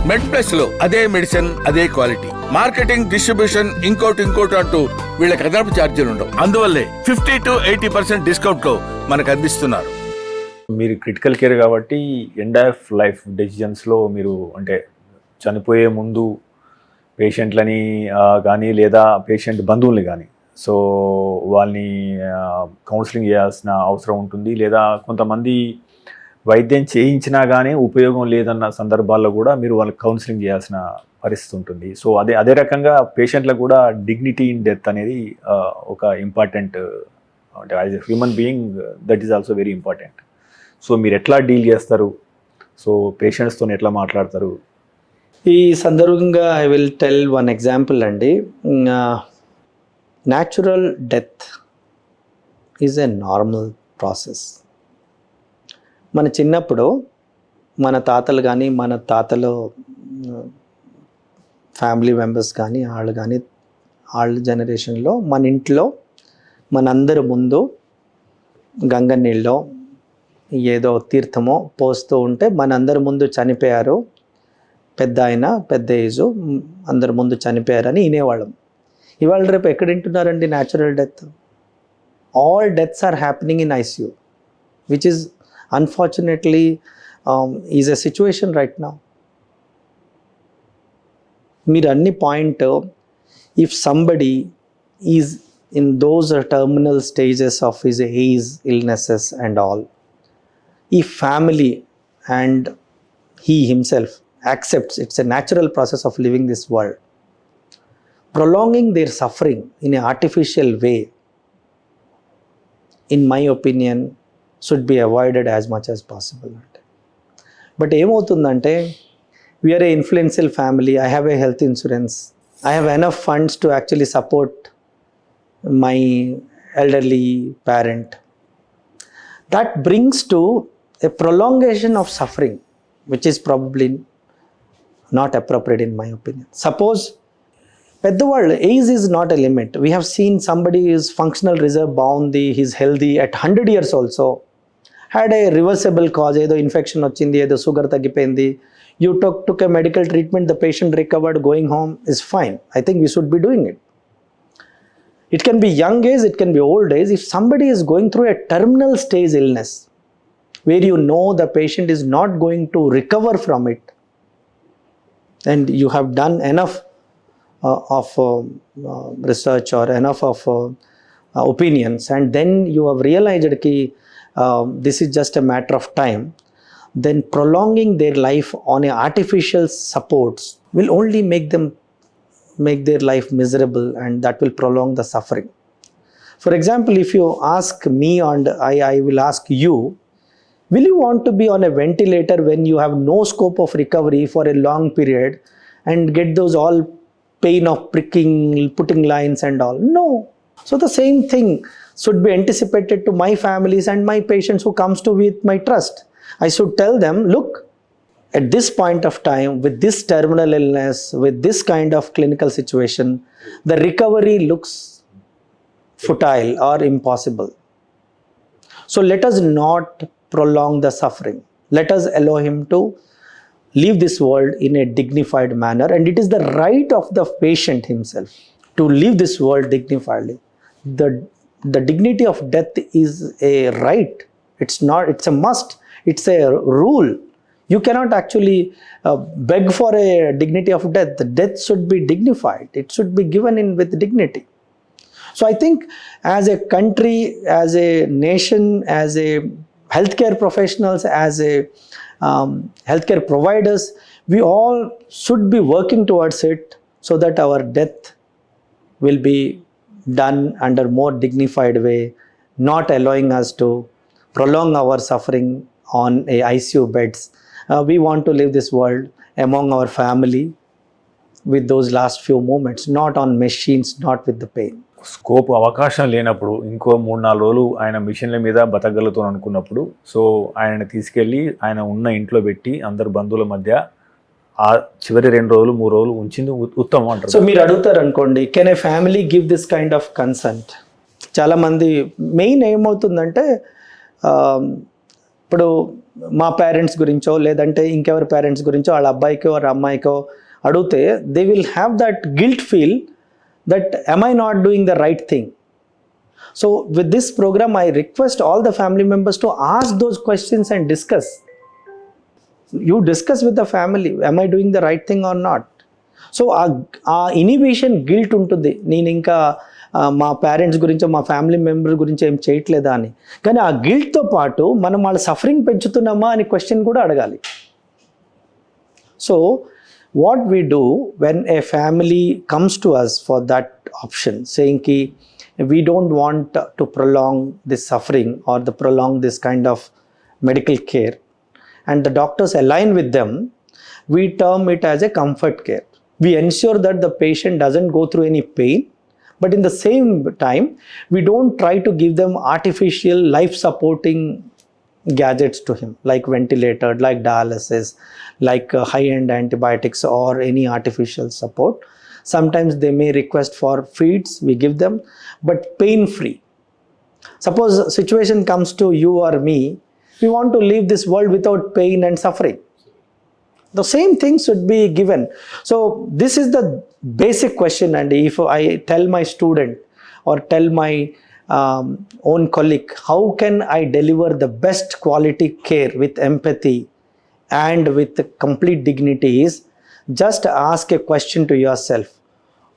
మెడ్ప్లస్ లో అదే మెడిసిన్ అదే క్వాలిటీ, మార్కెటింగ్, డిస్ట్రిబ్యూషన్, ఇంకోటి అంటూ వీళ్ళకి అదనపు ఛార్జీలు ఉండవు. అందువల్లే 50 to 80% డిస్కౌంట్ లో మనకు అందిస్తున్నారు. మీరు క్రిటికల్ కేర్ కాబట్టి ఎండ్ ఆఫ్ లైఫ్ డెసిజన్స్లో మీరు అంటే చనిపోయే ముందు పేషెంట్లని కానీ లేదా పేషెంట్ బంధువుల్ని కానీ సో వాళ్ళని కౌన్సిలింగ్ చేయాల్సిన అవసరం ఉంటుంది. లేదా కొంతమంది వైద్యం చేయించినా కానీ ఉపయోగం లేదన్న సందర్భాల్లో కూడా మీరు వాళ్ళకి కౌన్సిలింగ్ చేయాల్సిన పరిస్థితి ఉంటుంది. సో అదే రకంగా పేషెంట్లకు కూడా డిగ్నిటీ ఇన్ డెత్ అనేది ఒక ఇంపార్టెంట్, అంటే as a human being that is also very important. So మీరు ఎట్లా డీల్ చేస్తారు, సో పేషెంట్స్తో ఎట్లా మాట్లాడతారు? ఈ సందర్భంగా I will tell one example అండి. Natural death is a normal process. మన చిన్నప్పుడు మన తాతలు కానీ మన తాతలు ఫ్యామిలీ మెంబర్స్ కానీ వాళ్ళ జనరేషన్లో మన ఇంట్లో మనందరి ముందు గంగ నీళ్ళో ఏదో తీర్థమో పోస్తూ ఉంటే మనందరి ముందు చనిపోయారు, పెద్ద ఏజు అందరి ముందు చనిపోయారని వినేవాళ్ళం. ఇవాళ రేపు ఎక్కడ వింటున్నారండి natural death? All deaths are happening in ICU, which is unfortunately is a situation right now. మీరు అన్ని పాయింట్, if somebody is in those terminal stages of his age, illnesses and all, if family and he himself accepts it's a natural process of living this world, prolonging their suffering in an artificial way, in my opinion, should be avoided as much as possible. But ఏమవుతుందంటే, we are a influential family, I have a health insurance, I have enough funds to actually support my elderly parent. That brings to a prolongation of suffering, which is probably not appropriate in my opinion. Suppose పెద్దవాళ్ళు, age is not a limit. We have seen somebody is functional reserve బాగుంది, he's healthy at 100 years also, had a reversible cause, ఏదో infection వచ్చింది, ఏదో sugar తగ్గిపోయింది, you took a medical treatment, the patient recovered, going home is fine. I think we should be doing it. It can be young age, it can be old age. If somebody is going through a terminal stage illness where you know the patient is not going to recover from it, and you have done enough of research or enough of opinions, and then you have realized that this is just a matter of time, then prolonging their life on a artificial supports will only make their life miserable, and that will prolong the suffering. For example, if you ask me and I will ask you, will you want to be on a ventilator when you have no scope of recovery for a long period and get those all pain of pricking, putting lines and all? No. So the same thing should be anticipated to my families and my patients who comes to with my trust. I should tell them, look, at this point of time, with this terminal illness, with this kind of clinical situation, the recovery looks futile or impossible. So let us not prolong the suffering. Let us allow him to leave this world in a dignified manner, and it is the right of the patient himself to leave this world dignifiedly. The dignity of death is a right. It's a must. It's a rule. You cannot actually beg for a dignity of death. The death should be dignified. It should be given in with dignity. So I think as a country, as a nation, as a healthcare professionals, as a healthcare providers, we all should be working towards it so that our death will be done under more dignified way, not allowing us to prolong our suffering on a ICU beds. We want to live this world among our family with those last few moments, not on machines, not with the pain. Scope అవకాశం లేనప్పుడు ఇంకో 3-4 రోజులు ఆయన మిషన్ల మీద బతకగలుగుతాను అనుకున్నప్పుడు, so ఆయనని తీసుకెళ్ళి ఆయన ఉన్న ఇంట్లో పెట్టి అందరు బంధువుల మధ్య ఆ చివరి 2 రోజులు 3 రోజులు ఉంచింది ఉత్తమం అంటారు. సో మీరు అడుగుతారు అనుకోండి, can A family give this kind of consent? చాలామంది మెయిన్ ఏమవుతుందంటే ఇప్పుడు మా పేరెంట్స్ గురించో లేదంటే ఇంకెవరి పేరెంట్స్ గురించో వాళ్ళ అబ్బాయికో వాళ్ళ అమ్మాయికో అడిగితే they will have that guilt feel that am I not doing the right thing? So with this program, I request all the family members to ask those questions and discuss. You discuss with the family, am I doing the right thing or not? So ఆ inhibition guilt ఉంటుంది, నేను ఇంకా మా parents గురించో మా family member గురించి ఏం చేయట్లేదా అని. కానీ ఆ గిల్ట్తో పాటు మనం వాళ్ళ సఫరింగ్ పెంచుతున్నామా అని క్వశ్చన్ కూడా అడగాలి. So what we do when a family comes to us for that option, saying ki we don't want to prolong this suffering or the prolong this kind of medical care, and the doctors align with them, we term it as a comfort care. We ensure that the patient doesn't go through any pain, but in the same time we don't try to give them artificial life supporting gadgets to him, like ventilator, like dialysis, like high-end antibiotics or any artificial support. Sometimes they may request for feeds, we give them, but pain-free. Suppose a situation comes to you or me, we want to leave this world without pain and suffering. The same thing should be given. So this is the basic question, and if I tell my student or tell my own colleague, how can I deliver the best quality care with empathy and with complete dignity, is just ask a question to yourself: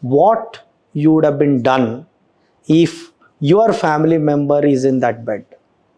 what you would have been done if your family member is in that bed?